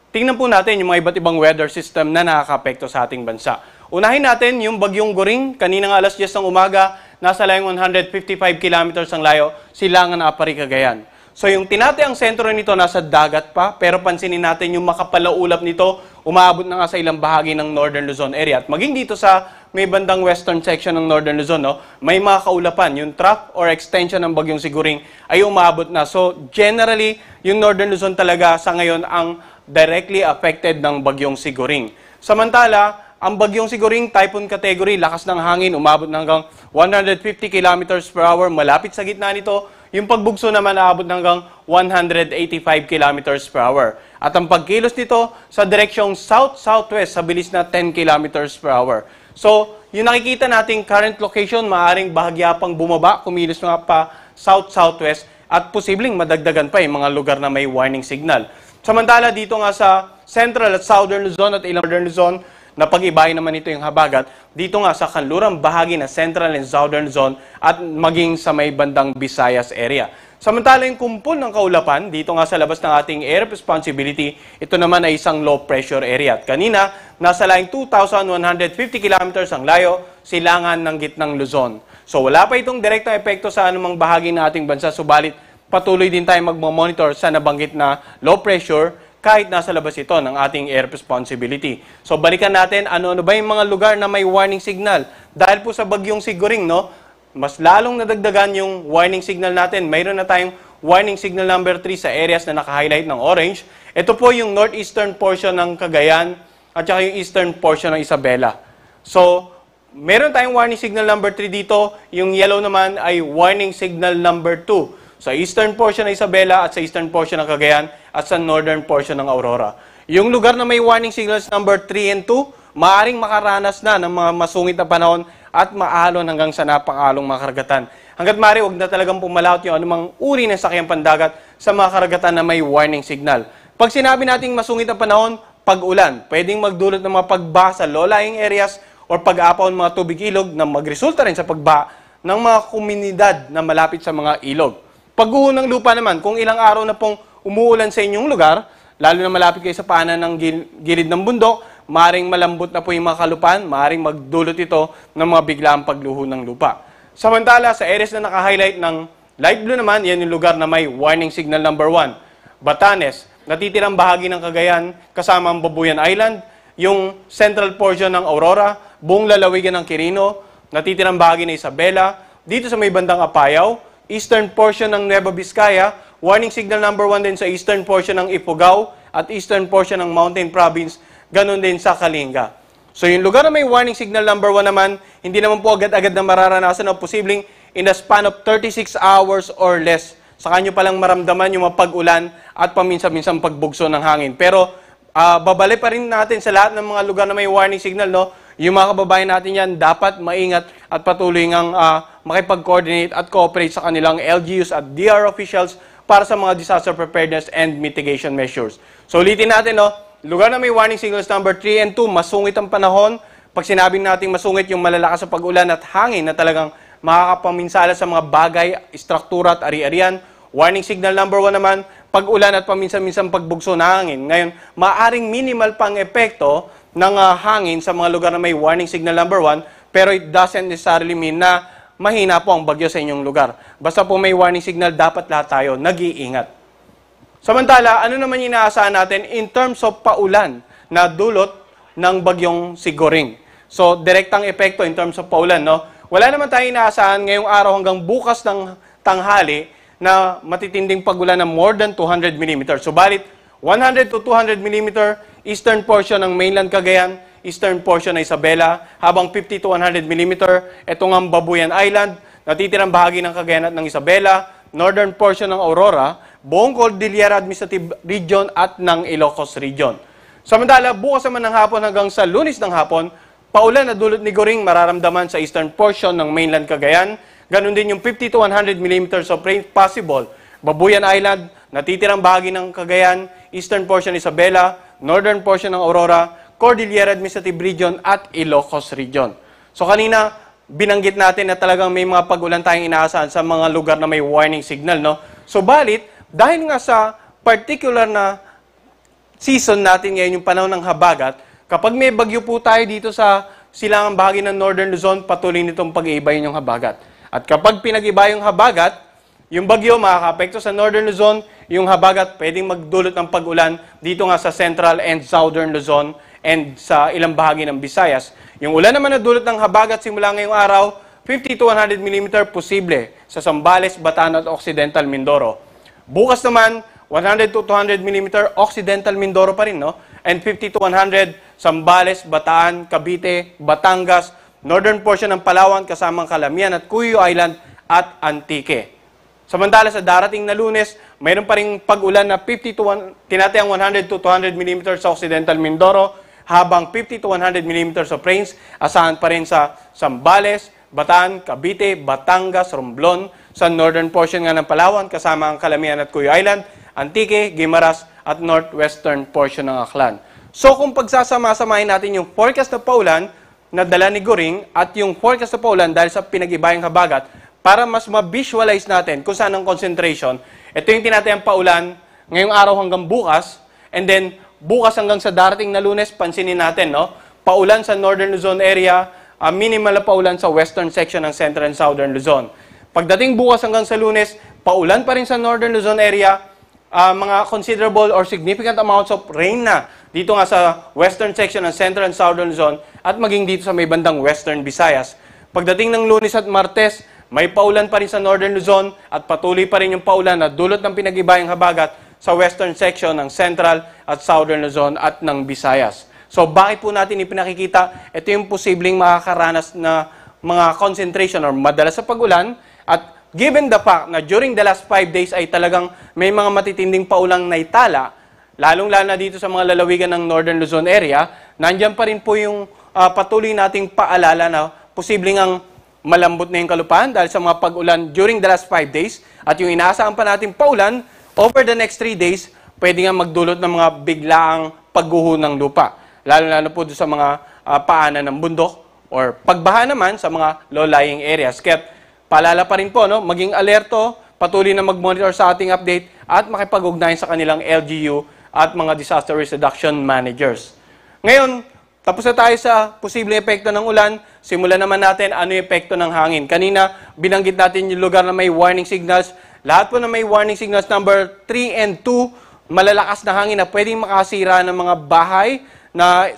tingnan po natin yung mga iba't ibang weather system na nakakaapekto sa ating bansa. Unahin natin yung bagyong Goring. Kanina nga alas 10 ng umaga, nasa layong 155 kilometers ang layo, Silangan, Apari, Cagayan. So yung tinatayang sentro nito nasa dagat pa, pero pansinin natin yung makapalaulap nito, umaabot na nga sa ilang bahagi ng Northern Luzon area. At maging dito sa may bandang western section ng Northern Luzon, no, may mga kaulapan. Yung trough or extension ng bagyong Siguring ay umaabot na. So generally, yung Northern Luzon talaga sa ngayon ang directly affected ng bagyong Siguring. Samantala, ang bagyong Siguring, typhoon category, lakas ng hangin, umabot na hanggang 150 kilometers per hour. Malapit sa gitna nito, yung pagbugso naman aabot na hanggang 185 kilometers per hour. At ang pagkilos nito sa direksyong south-southwest sa bilis na 10 kilometers per hour. So, yung nakikita nating current location, maaaring bahagya pang bumaba, kumilos nga pa south-southwest, at posibleng madagdagan pa yung mga lugar na may warning signal. Samantala, dito nga sa Central at Southern Luzon at ilang Northern Luzon, na pag-ibahin naman ito yung habagat, dito nga sa kanlurang bahagi ng Central and Southern Zone at maging sa may bandang Visayas area. Samantala yung kumpol ng kaulapan, dito nga sa labas ng ating area of responsibility, ito naman ay isang low pressure area. At kanina, nasa layong 2,150 kilometers ang layo, Silangan ng gitnang Luzon. So wala pa itong direktang epekto sa anumang bahagi ng ating bansa, subalit patuloy din tayo magmamonitor sa nabanggit na low pressure kahit nasa labas ito ng ating air responsibility. So balikan natin ano ba yung mga lugar na may warning signal. Dahil po sa bagyong Siguring, no, mas lalong nadagdagan yung warning signal natin. Mayroon na tayong warning signal number 3 sa areas na naka-highlight ng orange. Ito po yung northeastern portion ng Cagayan at saka yung eastern portion ng Isabela. So, meron tayong warning signal number 3 dito. Yung yellow naman ay warning signal number 2. Sa eastern portion ng Isabela at sa eastern portion ng Cagayan at sa northern portion ng Aurora. Yung lugar na may warning signals number 3 and 2, maaaring makaranas na ng mga masungit na panahon at maalon hanggang sa napakalong mga karagatan. Hanggat maaari, huwag na talagang pumalawat yung anumang uri ng sakyang pandagat sa mga karagatan na may warning signal. Pag sinabi nating masungit na panahon, pag-ulan, pwedeng magdulot ng mga pagbaha sa low-lying areas o pag-aapaw ng mga tubig ilog na magresulta rin sa pagbaha ng mga komunidad na malapit sa mga ilog. Pagguho ng lupa naman, kung ilang araw na pong umuulan sa inyong lugar, lalo na malapit kayo sa paanan ng gilid ng bundok, maaaring malambot na po yung mga kalupaan, maaaring magdulot ito ng mga biglaang pagluho ng lupa. Samantala, sa areas na naka-highlight ng light blue naman, yan yung lugar na may warning signal number 1. Batanes, natitirang bahagi ng Cagayan, kasama ang Babuyan Island, yung central portion ng Aurora, buong lalawigan ng Quirino, natitirang bahagi ng Isabela, dito sa may bandang Apayao, eastern portion ng Nueva Vizcaya, warning signal number 1 din sa eastern portion ng Ifugao at eastern portion ng Mountain Province, ganun din sa Kalinga. So yung lugar na may warning signal number 1 naman, hindi naman po agad-agad na mararanasan o posibleng in the span of 36 hours or less. Saka nyo palang maramdaman yung mapag-ulan at paminsan-minsan pagbugso ng hangin. Pero babalik pa rin natin sa lahat ng mga lugar na may warning signal, no? Yung mga kababayan natin yan, dapat maingat at patuloy ngang makipag-coordinate at cooperate sa kanilang LGUs at DR officials para sa mga disaster preparedness and mitigation measures. So ulitin natin, no? Lugar na may warning signals number 3 and 2, masungit ang panahon. Pag sinabing natin masungit, yung malalakas sa pag-ulan at hangin na talagang makakapaminsala sa mga bagay, istruktura at ari-arian. Warning signal number 1 naman, pag-ulan at paminsan-minsan pagbugso ng hangin. Ngayon, maaring minimal pang epekto ng hangin sa mga lugar na may warning signal number 1, pero it doesn't necessarily mean na mahina po ang bagyo sa inyong lugar. Basta po may warning signal, dapat lahat tayo nag-iingat. Samantala, ano naman inaasahan natin in terms of paulan na dulot ng bagyong Siguring? So, direktang epekto in terms of paulan, no? Wala naman tayong inaasahan ngayong araw hanggang bukas ng tanghali na matitinding pagulan ng more than 200 mm. Subalit, 100 to 200 mm eastern portion ng mainland Cagayan, eastern portion ng Isabela, habang 50 to 100 mm itong ang Babuyan Island, natitirang bahagi ng Cagayan at ng Isabela, northern portion ng Aurora, buong Cordillera Administrative Region at ng Ilocos Region. Samantala, bukas naman ng hapon hanggang sa Lunes ng hapon, paulan na dulot ni Goring mararamdaman sa eastern portion ng mainland Cagayan, ganun din yung 50 to 100 mm of rain possible. Babuyan Island, natitirang bahagi ng Cagayan, eastern portion Isabela, northern portion ng Aurora, Cordillera Administrative Region at Ilocos Region. So kanina, binanggit natin na talagang may mga pag-ulan tayong inaasahan sa mga lugar na may warning signal, no? So balit, dahil nga sa particular na season natin ngayon, yung panahon ng habagat, kapag may bagyo po tayo dito sa silangang bahagi ng Northern Luzon, patuloy nitong pag-iibayin yung habagat. At kapag pinag-iba yung habagat, yung bagyo makaka-apekto sa Northern Luzon, yung habagat pwedeng magdulot ng pag-ulan dito nga sa Central and Southern Luzon and sa ilang bahagi ng Visayas. Yung ulan naman na dulot ng habagat simula ngayong araw, 50 to 100 mm posible sa Zambales, Bataan at Occidental Mindoro. Bukas naman, 100 to 200 mm Occidental Mindoro pa rin, no? And 50 to 100 Zambales, Bataan, Cavite, Batangas, northern portion ng Palawan kasamang Calamian at Cuyo Island at Antique. Samantala sa darating na Lunes, mayroon pa ring pag-ulan na tinatayang 100 to 200 mm sa Occidental Mindoro, habang 50 to 100 mm of rains asahan pa rin sa Zambales, Bataan, Cavite, Batangas, Romblon, sa northern portion nga ng Palawan kasama ang Calamian at Cuyo Island, Antique, Guimaras at northwestern portion ng Aklan. So kung pagsasama-samahin natin yung forecast na paulan na dala ni Goring at yung forecast na paulan dahil sa pinag-ibayang habagat, para mas ma-visualize natin kung saan ang concentration, ito yung tinatayang paulan ngayong araw hanggang bukas, and then bukas hanggang sa darating na Lunes, pansinin natin, no? Paulan sa Northern Luzon area, minimal na paulan sa western section ng Central and Southern Luzon. Pagdating bukas hanggang sa Lunes, paulan pa rin sa Northern Luzon area, mga considerable or significant amounts of rain na dito nga sa western section ng Central and Southern Luzon at maging dito sa may bandang western Visayas. Pagdating ng Lunes at Martes, may paulan pa rin sa Northern Luzon at patuloy pa rin yung paulan na dulot ng pinag-ibayang habagat sa western section ng Central at Southern Luzon at ng Visayas. So bakit po natin ipinakikita? Ito yung posibleng makakaranas na mga concentration or madalas sa pag-ulan, at given the fact na during the last 5 days ay talagang may mga matitinding paulang naitala, lalong-lalo na dito sa mga lalawigan ng Northern Luzon area, nandiyan pa rin po yung patuloy nating paalala na posibleng ang malambot na yung kalupaan dahil sa mga pag-ulan during the last 5 days, at yung inaasahan pa nating paulan over the next 3 days, pwede nga magdulot ng mga biglaang pagguho ng lupa. Lalo-lalo po doon sa mga paanan ng bundok or pagbaha naman sa mga low-lying areas. Kaya paalala pa rin po, no, maging alerto, patuloy na mag-monitor sa ating update at makipag-ugnayan sa kanilang LGU at mga disaster risk reduction managers. Ngayon, tapos na tayo sa posibleng epekto ng ulan, simulan naman natin ano yung epekto ng hangin. Kanina, binanggit natin yung lugar na may warning signals. Lahat po na may warning signals number 3 and 2, malalakas na hangin na pwedeng makasira ng mga bahay na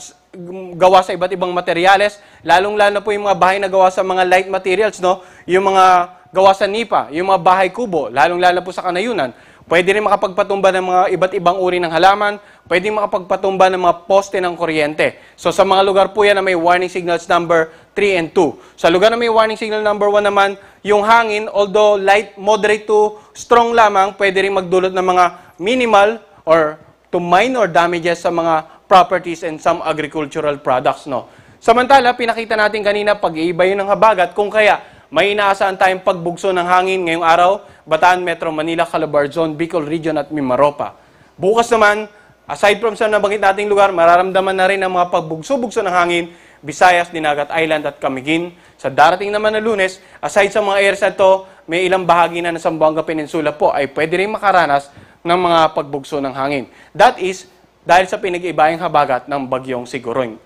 gawa sa iba't ibang materyales, lalong-lalo na po yung mga bahay na gawa sa mga light materials, no? Yung mga gawa sa nipa, yung mga bahay kubo, lalong-lalo na po sa kanayunan. Pwede rin makapagpatumba ng mga iba't ibang uri ng halaman, pwede makapagpatumba ng mga poste ng kuryente. So sa mga lugar po yan na may warning signals number 3 and 2. Sa lugar na may warning signal number 1 naman, yung hangin, although light, moderate to strong lamang, pwede rin magdulot ng mga minimal or to minor damages sa mga properties and some agricultural products, no? Samantala, pinakita natin kanina pag-iiba yun ng habagat, kung kaya may inaasahan tayong pagbugso ng hangin ngayong araw, Bataan, Metro Manila, Calabarzon, Bicol Region at Mimaropa. Bukas naman, aside from sa nabanggit nating lugar, mararamdaman na rin ang mga pagbugso-bugso ng hangin, Visayas, Dinagat Island at Camiguin. Sa darating naman na Lunes, aside sa mga areas na ito, may ilang bahagi na sa Zamboanga Peninsula po ay pwede rin makaranas ng mga pagbugso ng hangin. That is, dahil sa pinag-ibayang habagat ng bagyong si Goring.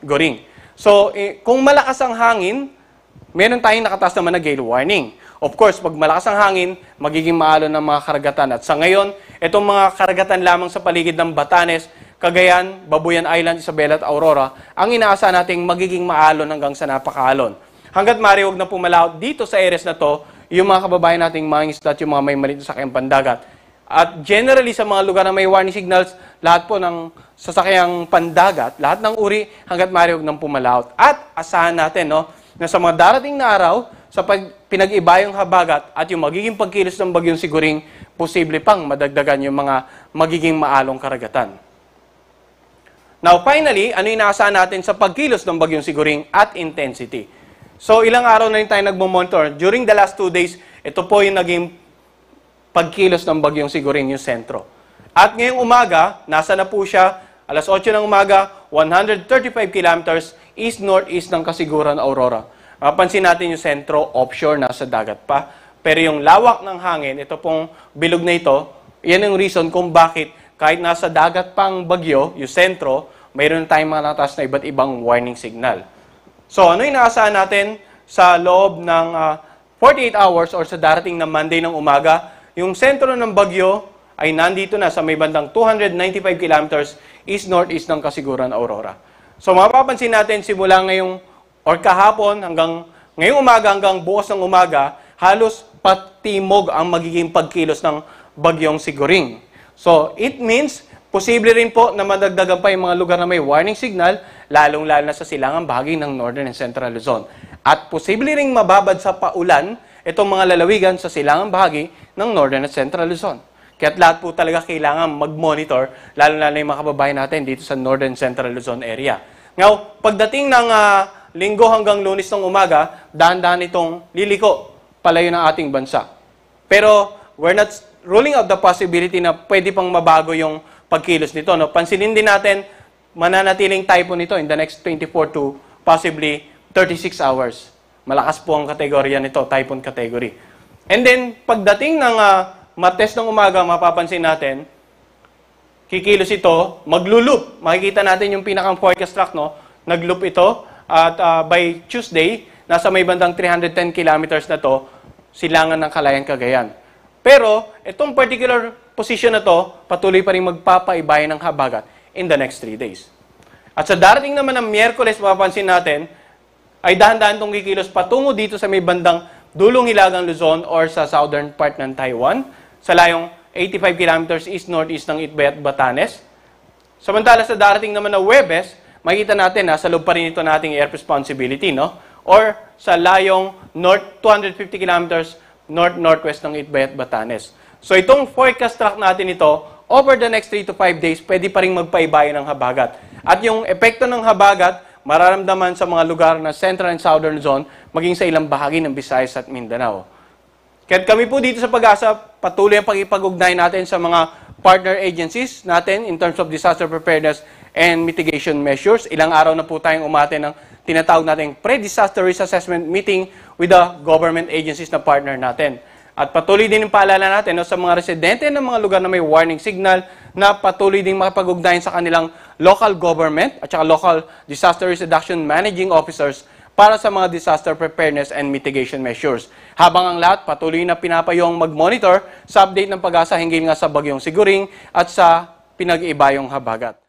So, kung malakas ang hangin, meron tayong nakataas naman na gale warning. Of course, pag malakas ang hangin, magiging maalon ng mga karagatan. At sa ngayon, itong mga karagatan lamang sa paligid ng Batanes, Cagayan, Babuyan Island, Isabela at Aurora, ang inaasahan nating magiging maalon hanggang sa napakaalon. Hanggat maaari, huwag na pumalaot dito sa areas na to, yung mga kababayan nating mga isda at yung mga may maliit na sakyang pandagat. At generally, sa mga lugar na may warning signals, lahat po ng sasakyang pandagat, lahat ng uri, hanggat maaari, huwag nang pumalaot. At asahan natin, no, na sa mga darating na araw, sa pinag-ibayang habagat at yung magiging pagkilos ng bagyong si Goring, posible pang madagdagan yung mga magiging maalong karagatan. Now, finally, ano yung inaasahan natin sa pagkilos ng bagyong si Goring at intensity? So, ilang araw na rin tayo nagmomonitor. During the last 2 days, ito po yung naging pagkilos ng bagyong si Goring, yung sentro. At ngayong umaga, nasa na po siya, alas 8 ng umaga, 135 kilometers east-northeast ng Kasiguran, Aurora. Pansin natin yung sentro, offshore, nasa dagat pa. Pero yung lawak ng hangin, ito pong bilog na ito, yan yung reason kung bakit kahit nasa dagat pang bagyo, yung sentro, mayroon tayong mga nakatas na iba't ibang warning signal. So, ano yung inaasahan natin sa loob ng 48 hours or sa darating na Monday ng umaga? Yung sentro ng bagyo ay nandito na sa may bandang 295 kilometers east-northeast ng Kasiguran, Aurora. So, mapapansin natin simula ngayong or kahapon hanggang ngayong umaga hanggang bukas ng umaga, halos patimog ang magiging pagkilos ng bagyong Siguring. So, it means, posible rin po na madagdagan pa yung mga lugar na may warning signal, lalong-lalo na sa silangang bahagi ng Northern and Central Luzon. At posible ring mababad sa paulan itong mga lalawigan sa silangang bahagi ng Northern and Central Luzon. Kaya't lahat po talaga kailangan mag-monitor, lalo-lalo yung mga kababayan natin dito sa Northern Central Luzon area. Ngayon, pagdating ng linggo hanggang Lunes ng umaga, dahan-dahan itong liliko palayo ng ating bansa. Pero we're not ruling out the possibility na pwede pang mabago yung pagkilos nito. No? Pansinin din natin, mananatiling typhoon nito in the next 24 to possibly 36 hours. Malakas po ang kategorya nito, typhoon category. And then, pagdating ng Martes ng umaga, mapapansin natin, kikilos ito, maglulup. Makikita natin yung pinakang forecast track, no? Nagloop ito, at by Tuesday, nasa may bandang 310 kilometers na to, silangan ng Kalayaan, Cagayan. Pero, itong particular position na to, patuloy pa rin magpapaibayan ng habagat in the next 3 days. At sa darating naman ng Miyerkules, mapapansin natin, ay dahan-dahan itong kikilos patungo dito sa may bandang dulong Hilagang Luzon or sa southern part ng Taiwan, sa layong 85 kilometers east-northeast ng Itbayat, Batanes. Samantala sa darating naman na Huwebes, makikita natin na sa loob pa rin ito nating air responsibility, no? Or sa layong 250 kilometers north-northwest ng Itbayat, Batanes. So itong forecast track natin ito, over the next 3 to 5 days, pwede pa rin magpaibayan ng habagat. At yung epekto ng habagat, mararamdaman sa mga lugar na Central and Southern Zone, maging sa ilang bahagi ng Visayas at Mindanao. Kaya kami po dito sa Pag-asa, patuloy ang pag-ipag-ugnay natin sa mga partner agencies natin in terms of disaster preparedness and mitigation measures. Ilang araw na po tayong umate ng tinatawag nating pre-disaster risk assessment meeting with the government agencies na partner natin. At patuloy din yung paalala natin sa mga residente ng mga lugar na may warning signal na patuloy din makapag-ugnayan sa kanilang local government at saka local disaster risk reduction managing officers para sa mga disaster preparedness and mitigation measures. Habang ang lahat patuloy na pinapayong mag-monitor sa update ng Pag-asa hinggil nga sa bagyong Siguring at sa pinag-iibayong habagat.